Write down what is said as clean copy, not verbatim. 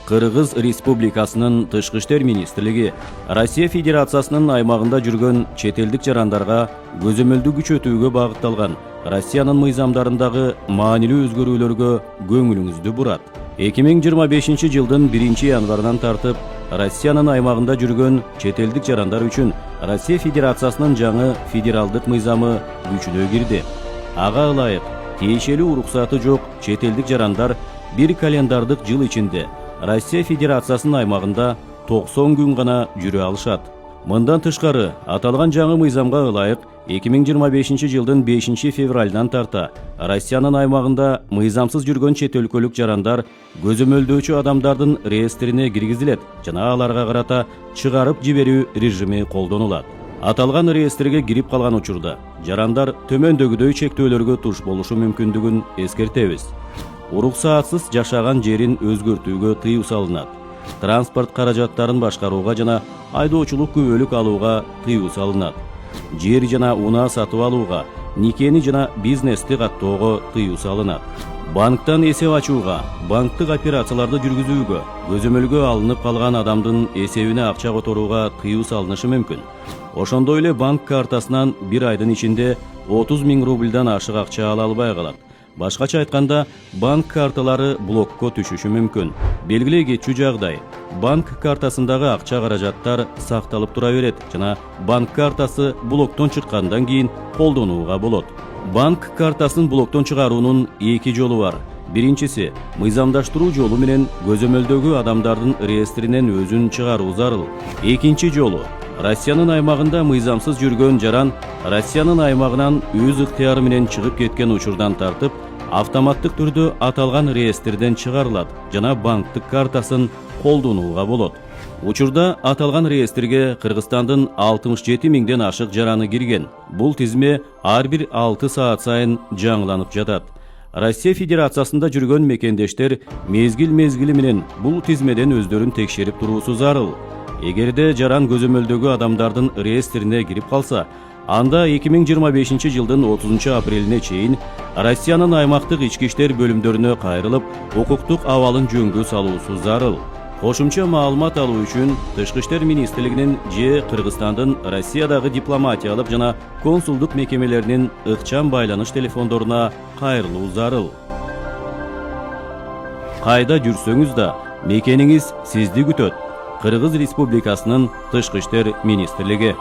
Кыргыз Республикасынын Тышкы иштер министрлиги Россия Федерациясынын аймагында жүргөн чет элдик жарандарга көзөмөлдүү күчөтүүгө багытталган Россиянын мыйзамдарындагы маанилүү өзгөрүүлөргө көңүлүңүздү бурат. 2025 жылдын 1 январынан тартып Россиянын аймагында жүргөн чет элдик жарандар үчүн Россия Федерациясынын жаңы федералдык мыйзамы күчүнө кирди. Ага ылайык тиешелүү уруксаты жок чет элдик жарандар бир календардык жыл ичинде Россия Федерациясынын аймагында 90 күн гана жүрө алышат. Мындан тышкары, аталган жаңы мыйзамга ылайык 2025 жылдын 5 февралдан тарта Россиянын аймагында мыйзамсыз жүргөн чет өлкөлүк жарандар көзөмөлдөөчү адамдардын реестрине киргизилет жана аларга карата чыгарып жиберүү режими колдонулат. Аталган реестрге кирип калган учурда жарандар төмөндөгүдөй чектөөлөргө туш болушу мүмкүндүгүн эскертебиз. Уруксаатсыз жашаган жерин өзгөртүүгө тыюу салынат. Транспорт каражаттарын башкарууга жана айдоочулук күбөлүк алууга тыюу салынат. Жер жана унаа сатып алууга, никени жана бизнести каттоого тыюу салынат. Банктан эсеп ачууга, банктык операцияларды жүргүзүүгө, көзөмөлгө алынып калган адамдын эсебине акча которууга тыюу салынышы мүмкүн. Ошондой эле банк картасынан бир айдын ичинде 30 000 рубльдан ашык акча ала албай калат. Башкача айтканда, банк карталары блокко түшүшү мүмкүн. Белгилей кетчү жагдай, банк картасындагы акча каражаттар сакталып тура берет жана банк картасы блоктон чыккандан кийин колдонууга болот. Банк картасын блоктон чыгаруунун эки жолу бар. Биринчиси, мыйзамдаштыруу жолу менен көзөмөлдөгү адамдардын реестринен өзүн чыгаруу зарыл. Экинчи жолу, Россиянын аймагында мыйзамсыз жүргөн жаран Россиянын аймагынан өз ыктыяры менен чыгып кеткен учурдан тартып, автоматтык түрдө аталган реестрден чыгарылат жана банктык картасын колдонууга болот. Учурда аталган реестрге Кыргызстандын 67 000ден ашык жараны кирген. Бул тизме ар бир 6 саат сайын жаңыланып жатат. Россия Федерациясында жүргөн мекендештер мезгил менен бул тизмеден өздөрүн текшерип туруусу зарыл. Эгерде жаран көзөмөлдөгү адамдардын реестрине кирип калса, анда 2025 жылдын 30 апрелине чейин Россиянын аймактык ички иштер бөлүмдөрүнө кайрылып, укуктук абалын жөнгө салуусу зарыл. Кошумча маалымат алуу үчүн Тышкы иштер министрлигинин же Кыргызстандын Россиядагы дипломатиялык жана консулдук мекемелеринин ыкчам байланыш телефондоруна кайрылуу зарыл. Кайда жүрсөңүз да мекениңиз сизди күтөт. Кыргыз Республикасынын Тышкы иштер министрлиги.